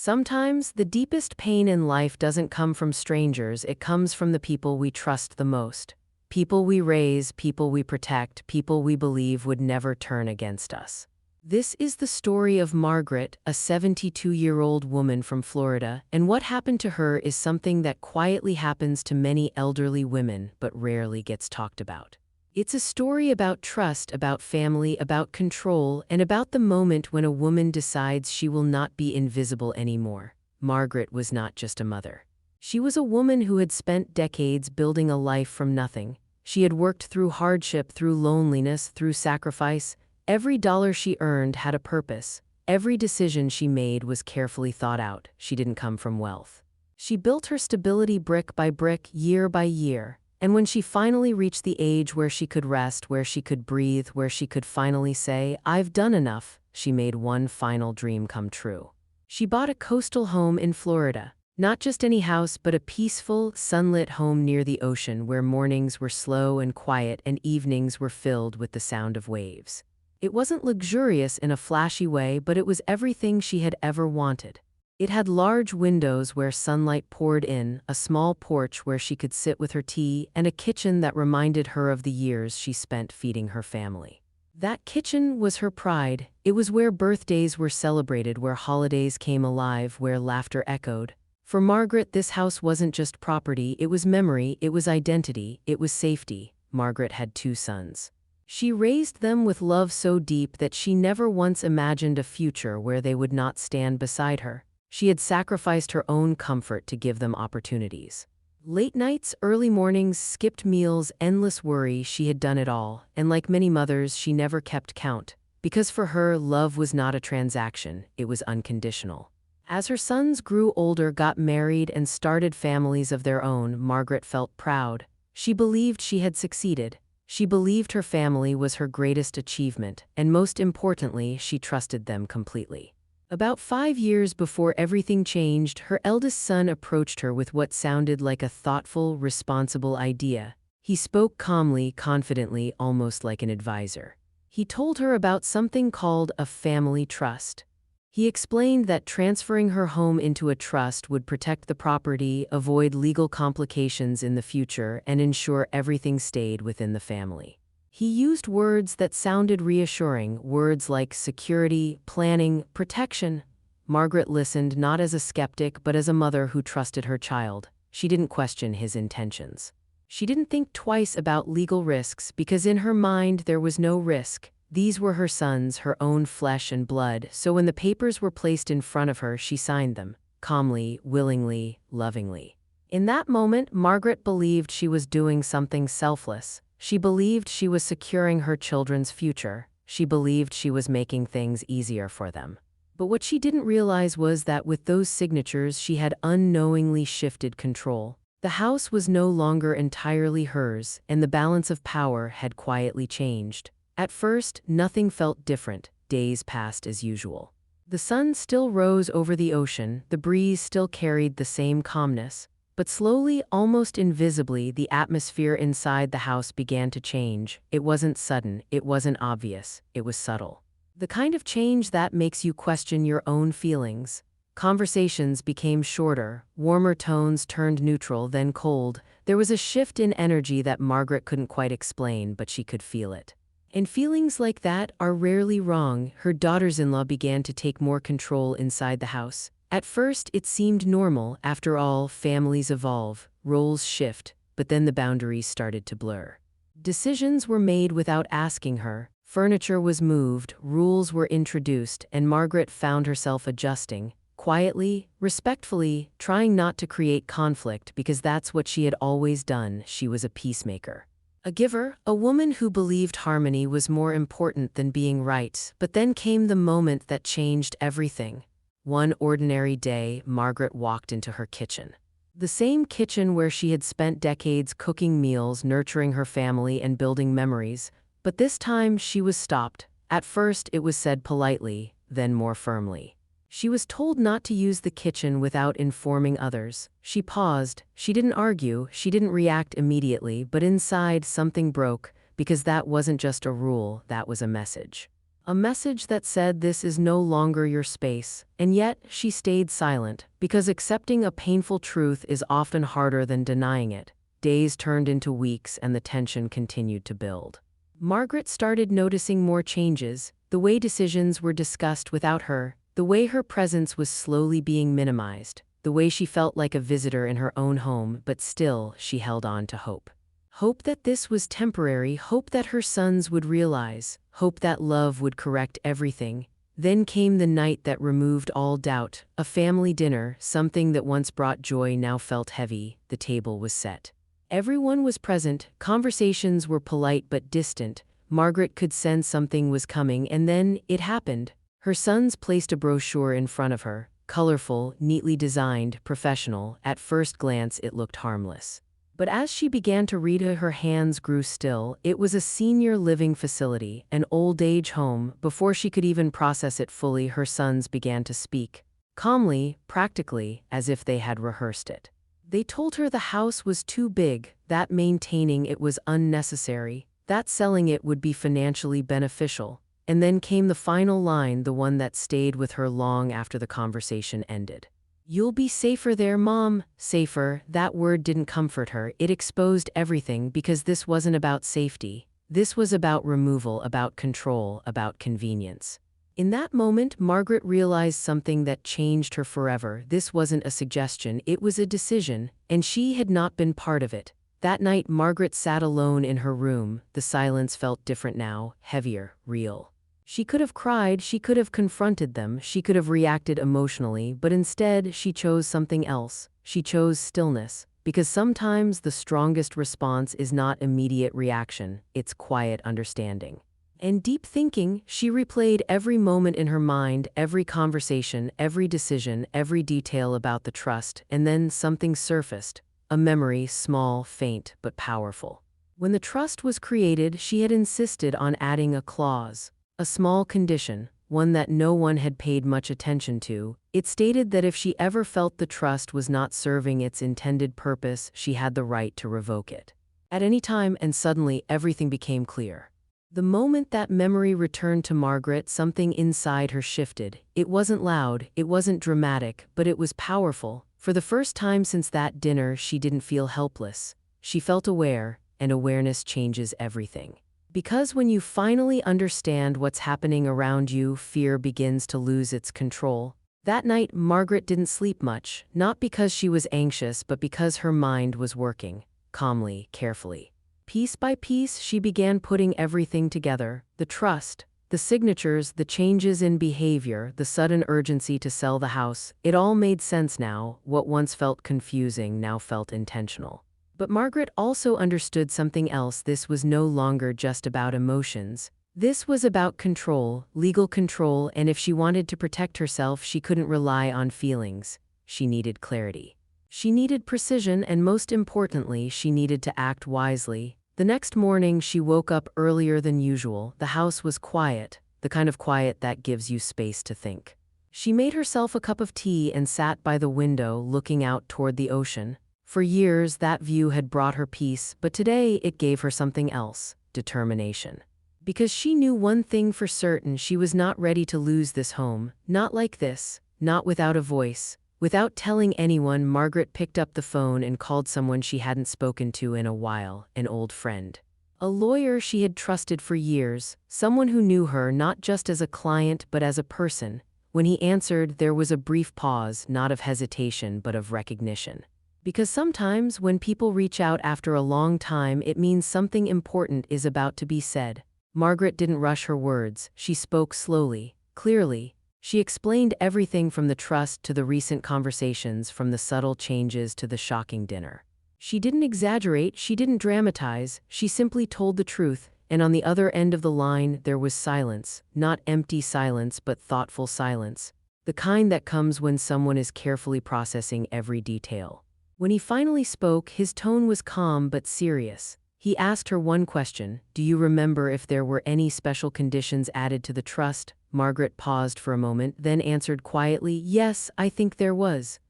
Sometimes the deepest pain in life doesn't come from strangers, it comes from the people we trust the most. People we raise, people we protect, people we believe would never turn against us. This is the story of Margaret, a 72-year-old woman from Florida, and what happened to her is something that quietly happens to many elderly women but rarely gets talked about. It's a story about trust, about family, about control, and about the moment when a woman decides she will not be invisible anymore. Margaret was not just a mother. She was a woman who had spent decades building a life from nothing. She had worked through hardship, through loneliness, through sacrifice. Every dollar she earned had a purpose. Every decision she made was carefully thought out. She didn't come from wealth. She built her stability brick by brick, year by year. And when she finally reached the age where she could rest, where she could breathe, where she could finally say, "I've done enough," she made one final dream come true. She bought a coastal home in Florida. Not just any house, but a peaceful, sunlit home near the ocean where mornings were slow and quiet and evenings were filled with the sound of waves. It wasn't luxurious in a flashy way, but it was everything she had ever wanted. It had large windows where sunlight poured in, a small porch where she could sit with her tea, and a kitchen that reminded her of the years she spent feeding her family. That kitchen was her pride. It was where birthdays were celebrated, where holidays came alive, where laughter echoed. For Margaret, this house wasn't just property, it was memory, it was identity, it was safety. Margaret had 2 sons. She raised them with love so deep that she never once imagined a future where they would not stand beside her. She had sacrificed her own comfort to give them opportunities. Late nights, early mornings, skipped meals, endless worry, she had done it all, and like many mothers, she never kept count. Because for her, love was not a transaction, it was unconditional. As her sons grew older, got married, and started families of their own, Margaret felt proud. She believed she had succeeded. She believed her family was her greatest achievement, and most importantly, she trusted them completely. About 5 years before everything changed, her eldest son approached her with what sounded like a thoughtful, responsible idea. He spoke calmly, confidently, almost like an advisor. He told her about something called a family trust. He explained that transferring her home into a trust would protect the property, avoid legal complications in the future, and ensure everything stayed within the family. He used words that sounded reassuring, words like security, planning, protection. Margaret listened not as a skeptic but as a mother who trusted her child. She didn't question his intentions. She didn't think twice about legal risks because in her mind there was no risk. These were her sons, her own flesh and blood, so when the papers were placed in front of her, she signed them, calmly, willingly, lovingly. In that moment, Margaret believed she was doing something selfless. She believed she was securing her children's future. She believed she was making things easier for them. But what she didn't realize was that with those signatures, she had unknowingly shifted control. The house was no longer entirely hers, and the balance of power had quietly changed. At first, nothing felt different. Days passed as usual. The sun still rose over the ocean, the breeze still carried the same calmness. But slowly, almost invisibly, the atmosphere inside the house began to change. It wasn't sudden, it wasn't obvious, it was subtle. The kind of change that makes you question your own feelings. Conversations became shorter, warmer tones turned neutral, then cold. There was a shift in energy that Margaret couldn't quite explain, but she could feel it. And feelings like that are rarely wrong. Her daughters-in-law began to take more control inside the house. At first, it seemed normal. After all, families evolve, roles shift, but then the boundaries started to blur. Decisions were made without asking her. Furniture was moved, rules were introduced, and Margaret found herself adjusting, quietly, respectfully, trying not to create conflict because that's what she had always done. She was a peacemaker. A giver, a woman who believed harmony was more important than being right. But then came the moment that changed everything. One ordinary day, Margaret walked into her kitchen. The same kitchen where she had spent decades cooking meals, nurturing her family, and building memories. But this time she was stopped. At first it was said politely, then more firmly. She was told not to use the kitchen without informing others. She paused. She didn't argue, she didn't react immediately, but inside something broke, because that wasn't just a rule, that was a message. A message that said this is no longer your space, and yet she stayed silent, because accepting a painful truth is often harder than denying it. Days turned into weeks and the tension continued to build. Margaret started noticing more changes, the way decisions were discussed without her, the way her presence was slowly being minimized, the way she felt like a visitor in her own home, but still she held on to hope. Hope that this was temporary, hope that her sons would realize, hope that love would correct everything. Then came the night that removed all doubt, a family dinner, something that once brought joy now felt heavy. The table was set. Everyone was present, conversations were polite but distant. Margaret could sense something was coming, and then it happened. Her sons placed a brochure in front of her, colorful, neatly designed, professional. At first glance it looked harmless. But as she began to read it, her hands grew still. It was a senior living facility, an old-age home. Before she could even process it fully, her sons began to speak. Calmly, practically, as if they had rehearsed it. They told her the house was too big, that maintaining it was unnecessary, that selling it would be financially beneficial. And then came the final line, the one that stayed with her long after the conversation ended. "You'll be safer there, Mom." Safer, that word didn't comfort her, it exposed everything, because this wasn't about safety. This was about removal, about control, about convenience. In that moment, Margaret realized something that changed her forever. This wasn't a suggestion, it was a decision, and she had not been part of it. That night, Margaret sat alone in her room. The silence felt different now, heavier, real. She could have cried, she could have confronted them, she could have reacted emotionally, but instead she chose something else. She chose stillness, because sometimes the strongest response is not immediate reaction, it's quiet understanding. And deep thinking, she replayed every moment in her mind, every conversation, every decision, every detail about the trust, and then something surfaced, a memory, small, faint, but powerful. When the trust was created, she had insisted on adding a clause. A small condition, one that no one had paid much attention to. It stated that if she ever felt the trust was not serving its intended purpose, she had the right to revoke it. At any time, and suddenly everything became clear. The moment that memory returned to Margaret, something inside her shifted. It wasn't loud, it wasn't dramatic, but it was powerful. For the first time since that dinner, she didn't feel helpless. She felt aware, and awareness changes everything. Because when you finally understand what's happening around you, fear begins to lose its control. That night, Margaret didn't sleep much, not because she was anxious, but because her mind was working, calmly, carefully. Piece by piece, she began putting everything together: the trust, the signatures, the changes in behavior, the sudden urgency to sell the house. It all made sense now. What once felt confusing now felt intentional. But Margaret also understood something else. This was no longer just about emotions. This was about control, legal control, and if she wanted to protect herself, she couldn't rely on feelings. She needed clarity. She needed precision, and most importantly, she needed to act wisely. The next morning, she woke up earlier than usual. The house was quiet, the kind of quiet that gives you space to think. She made herself a cup of tea and sat by the window, looking out toward the ocean. For years, that view had brought her peace, but today it gave her something else: determination. Because she knew one thing for certain: she was not ready to lose this home. Not like this, not without a voice. Without telling anyone, Margaret picked up the phone and called someone she hadn't spoken to in a while, an old friend. A lawyer she had trusted for years, someone who knew her not just as a client but as a person. When he answered, there was a brief pause, not of hesitation but of recognition. Because sometimes when people reach out after a long time, it means something important is about to be said. Margaret didn't rush her words. She spoke slowly, clearly. She explained everything from the trust to the recent conversations, from the subtle changes to the shocking dinner. She didn't exaggerate, she didn't dramatize, she simply told the truth, and on the other end of the line there was silence, not empty silence but thoughtful silence, the kind that comes when someone is carefully processing every detail. When he finally spoke, his tone was calm but serious. He asked her one question: "Do you remember if there were any special conditions added to the trust?" Margaret paused for a moment, then answered quietly, "Yes, I think there was."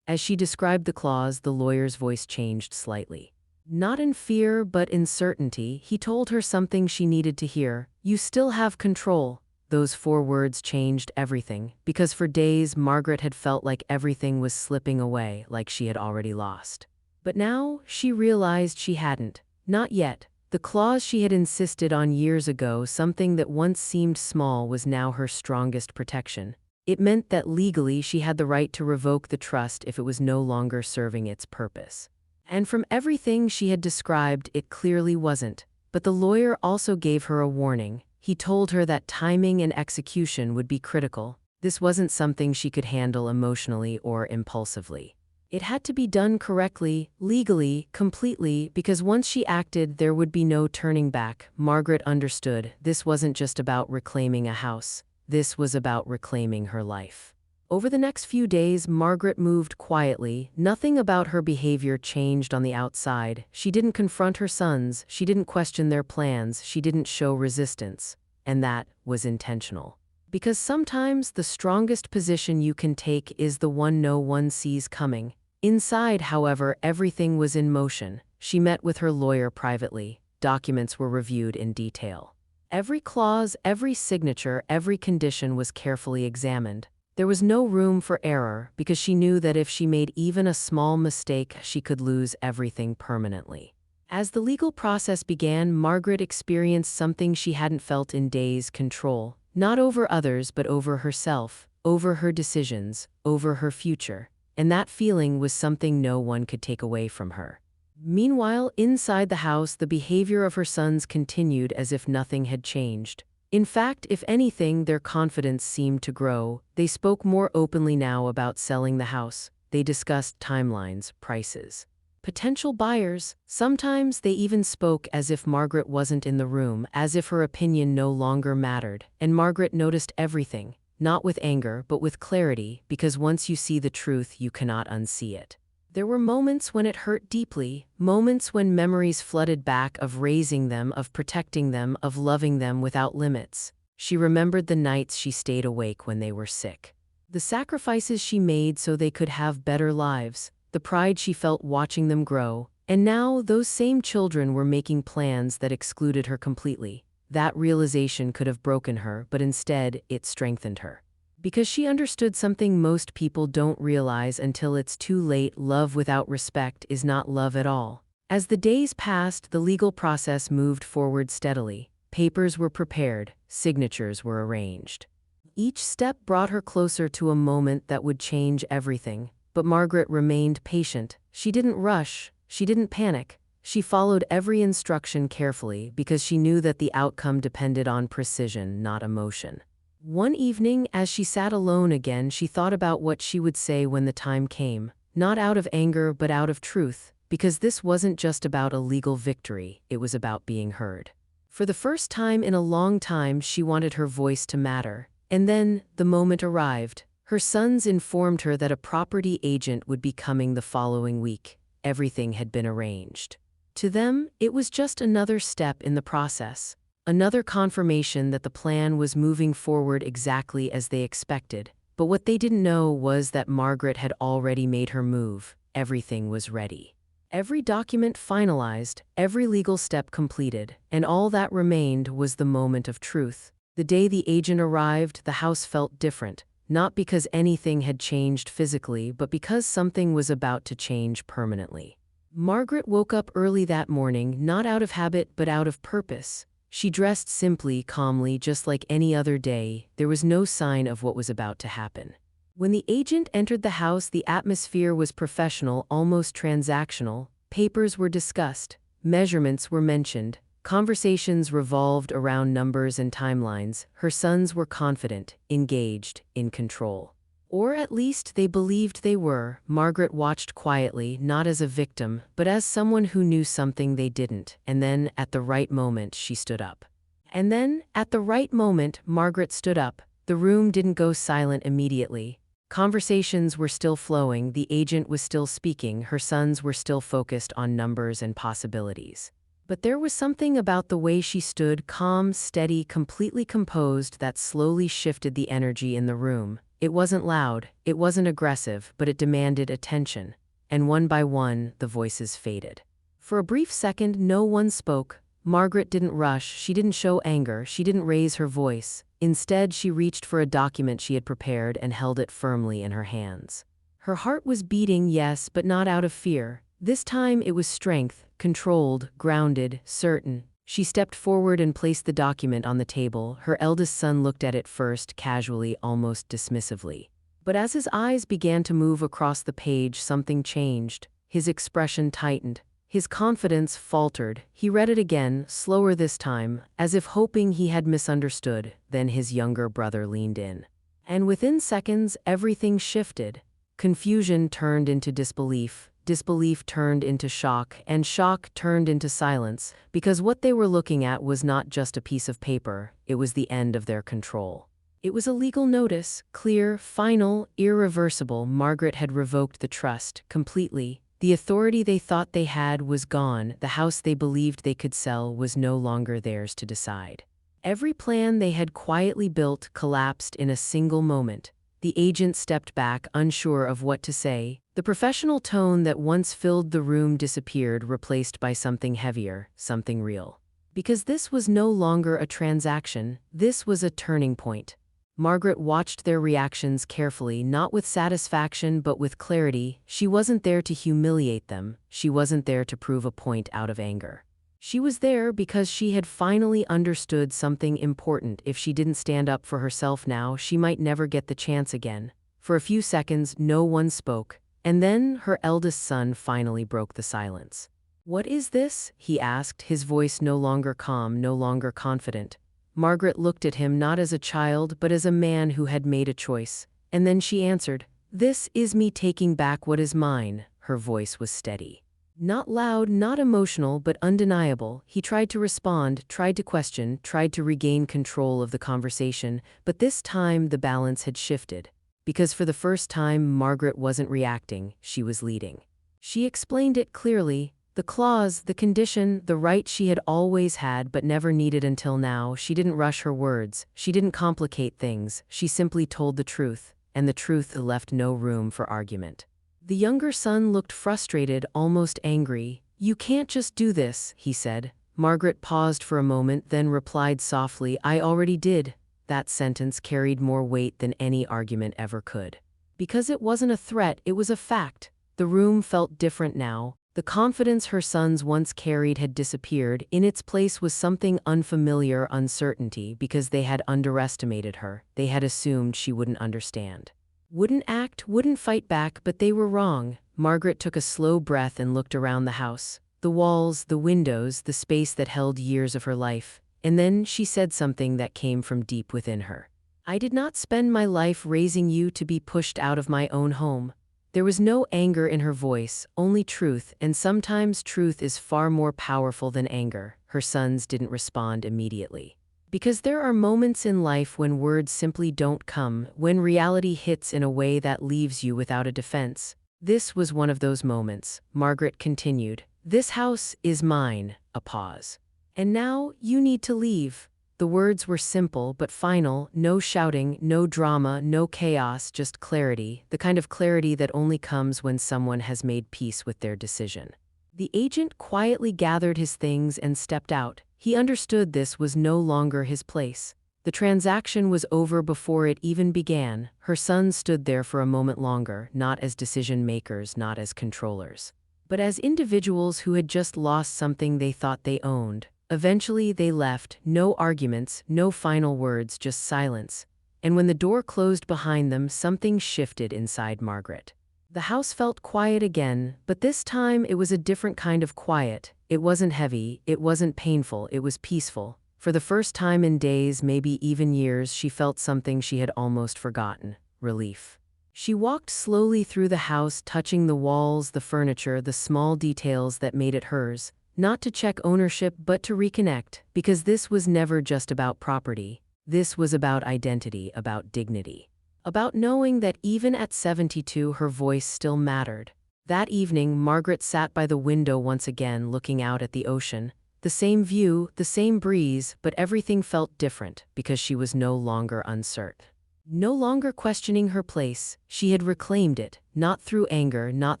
As she described the clause, the lawyer's voice changed slightly. Not in fear, but in certainty, he told her something she needed to hear. "You still have control." those 4 words changed everything, because for days Margaret had felt like everything was slipping away, like she had already lost. But now she realized she hadn't. Not yet. The clause she had insisted on years ago, something that once seemed small, was now her strongest protection. It meant that legally she had the right to revoke the trust if it was no longer serving its purpose. And from everything she had described, it clearly wasn't. But the lawyer also gave her a warning. He told her that timing and execution would be critical. This wasn't something she could handle emotionally or impulsively. It had to be done correctly, legally, completely, because once she acted, there would be no turning back. Margaret understood this wasn't just about reclaiming a house. This was about reclaiming her life. Over the next few days, Margaret moved quietly. Nothing about her behavior changed on the outside. She didn't confront her sons. She didn't question their plans. She didn't show resistance. And that was intentional. Because sometimes the strongest position you can take is the one no one sees coming. Inside, however, everything was in motion. She met with her lawyer privately. Documents were reviewed in detail. Every clause, every signature, every condition was carefully examined. There was no room for error, because she knew that if she made even a small mistake, she could lose everything permanently. As the legal process began, Margaret experienced something she hadn't felt in days: control. Not over others, but over herself, over her decisions, over her future. And that feeling was something no one could take away from her. Meanwhile, inside the house, the behavior of her sons continued as if nothing had changed. In fact, if anything, their confidence seemed to grow. They spoke more openly now about selling the house. They discussed timelines, prices, potential buyers. Sometimes they even spoke as if Margaret wasn't in the room, as if her opinion no longer mattered. And Margaret noticed everything. Not with anger, but with clarity, because once you see the truth, you cannot unsee it. There were moments when it hurt deeply, moments when memories flooded back of raising them, of protecting them, of loving them without limits. She remembered the nights she stayed awake when they were sick, the sacrifices she made so they could have better lives, the pride she felt watching them grow. And now those same children were making plans that excluded her completely. That realization could have broken her, but instead, it strengthened her. Because she understood something most people don't realize until it's too late: love without respect is not love at all. As the days passed, the legal process moved forward steadily. Papers were prepared, signatures were arranged. Each step brought her closer to a moment that would change everything. But Margaret remained patient. She didn't rush, she didn't panic. She followed every instruction carefully because she knew that the outcome depended on precision, not emotion. One evening, as she sat alone again, she thought about what she would say when the time came. Not out of anger, but out of truth. Because this wasn't just about a legal victory, it was about being heard. For the first time in a long time, she wanted her voice to matter. And then, the moment arrived. Her sons informed her that a property agent would be coming the following week. Everything had been arranged. To them, it was just another step in the process. Another confirmation that the plan was moving forward exactly as they expected. But what they didn't know was that Margaret had already made her move. Everything was ready. Every document finalized, every legal step completed, and all that remained was the moment of truth. The day the agent arrived, the house felt different. Not because anything had changed physically, but because something was about to change permanently. Margaret woke up early that morning, not out of habit but out of purpose. She dressed simply, calmly, just like any other day. There was no sign of what was about to happen. When the agent entered the house, the atmosphere was professional, almost transactional. Papers were discussed, measurements were mentioned, conversations revolved around numbers and timelines. Her sons were confident, engaged, in control. Or at least they believed they were. Margaret watched quietly, not as a victim, but as someone who knew something they didn't. And then, at the right moment, she stood up. And then, at the right moment, Margaret stood up. The room didn't go silent immediately. Conversations were still flowing, the agent was still speaking, her sons were still focused on numbers and possibilities. But there was something about the way she stood, calm, steady, completely composed, that slowly shifted the energy in the room. It wasn't loud, it wasn't aggressive, but it demanded attention. And one by one, the voices faded. For a brief second, no one spoke. Margaret didn't rush, she didn't show anger, she didn't raise her voice. Instead, she reached for a document she had prepared and held it firmly in her hands. Her heart was beating, yes, but not out of fear. This time it was strength, controlled, grounded, certain. She stepped forward and placed the document on the table. Her eldest son looked at it first, casually, almost dismissively. But as his eyes began to move across the page, something changed. His expression tightened. His confidence faltered. He read it again, slower this time, as if hoping he had misunderstood. Then his younger brother leaned in. And within seconds, everything shifted. Confusion turned into disbelief. Disbelief turned into shock, and shock turned into silence, because what they were looking at was not just a piece of paper, it was the end of their control. It was a legal notice, clear, final, irreversible. Margaret had revoked the trust, completely. The authority they thought they had was gone. The house they believed they could sell was no longer theirs to decide. Every plan they had quietly built collapsed in a single moment. The agent stepped back, unsure of what to say. The professional tone that once filled the room disappeared, replaced by something heavier, something real. Because this was no longer a transaction, this was a turning point. Margaret watched their reactions carefully, not with satisfaction but with clarity. She wasn't there to humiliate them. She wasn't there to prove a point out of anger. She was there because she had finally understood something important. If she didn't stand up for herself now, she might never get the chance again. For a few seconds, no one spoke. And then her eldest son finally broke the silence. "What is this?" he asked, his voice no longer calm, no longer confident. Margaret looked at him not as a child but as a man who had made a choice. And then she answered, "This is me taking back what is mine." Her voice was steady. Not loud, not emotional, but undeniable. He tried to respond, tried to question, tried to regain control of the conversation, but this time the balance had shifted. Because for the first time, Margaret wasn't reacting, she was leading. She explained it clearly. The clause, the condition, the right she had always had but never needed until now. She didn't rush her words. She didn't complicate things. She simply told the truth, and the truth left no room for argument. The younger son looked frustrated, almost angry. "You can't just do this," he said. Margaret paused for a moment, then replied softly, "I already did." That sentence carried more weight than any argument ever could. Because it wasn't a threat, it was a fact. The room felt different now. The confidence her sons once carried had disappeared. In its place was something unfamiliar, uncertainty, because they had underestimated her. They had assumed she wouldn't understand. Wouldn't act, wouldn't fight back, but they were wrong. Margaret took a slow breath and looked around the house. The walls, the windows, the space that held years of her life. And then she said something that came from deep within her. "I did not spend my life raising you to be pushed out of my own home." There was no anger in her voice, only truth, and sometimes truth is far more powerful than anger. Her sons didn't respond immediately. Because there are moments in life when words simply don't come, when reality hits in a way that leaves you without a defense. This was one of those moments. Margaret continued, "This house is mine." A pause. "And now you need to leave." The words were simple but final, no shouting, no drama, no chaos, just clarity, the kind of clarity that only comes when someone has made peace with their decision. The agent quietly gathered his things and stepped out. He understood this was no longer his place. The transaction was over before it even began. Her sons stood there for a moment longer, not as decision makers, not as controllers, but as individuals who had just lost something they thought they owned. Eventually they left, no arguments, no final words, just silence. And when the door closed behind them, something shifted inside Margaret. The house felt quiet again, but this time it was a different kind of quiet. It wasn't heavy, it wasn't painful, it was peaceful. For the first time in days, maybe even years, she felt something she had almost forgotten: relief. She walked slowly through the house, touching the walls, the furniture, the small details that made it hers. Not to check ownership, but to reconnect, because this was never just about property. This was about identity, about dignity. About knowing that even at 72 her voice still mattered. That evening, Margaret sat by the window once again, looking out at the ocean. The same view, the same breeze, but everything felt different, because she was no longer uncertain. No longer questioning her place, she had reclaimed it, not through anger, not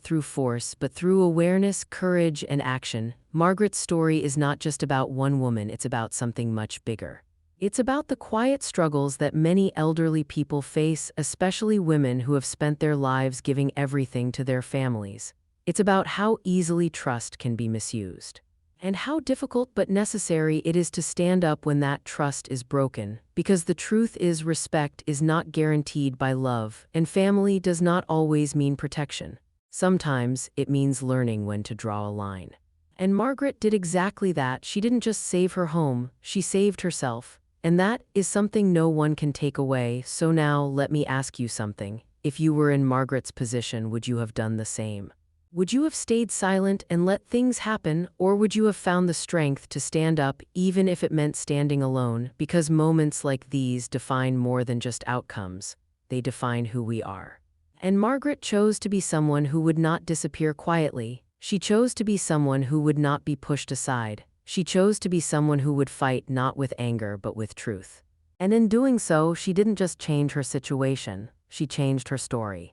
through force, but through awareness, courage, and action. Margaret's story is not just about one woman, it's about something much bigger. It's about the quiet struggles that many elderly people face, especially women who have spent their lives giving everything to their families. It's about how easily trust can be misused, and how difficult but necessary it is to stand up when that trust is broken, because the truth is respect is not guaranteed by love, and family does not always mean protection. Sometimes it means learning when to draw a line. And Margaret did exactly that. She didn't just save her home, she saved herself. And that is something no one can take away. So now let me ask you something. If you were in Margaret's position, would you have done the same? Would you have stayed silent and let things happen, or would you have found the strength to stand up even if it meant standing alone? Because moments like these define more than just outcomes. They define who we are. And Margaret chose to be someone who would not disappear quietly. She chose to be someone who would not be pushed aside. She chose to be someone who would fight not with anger but with truth. And in doing so, she didn't just change her situation, she changed her story.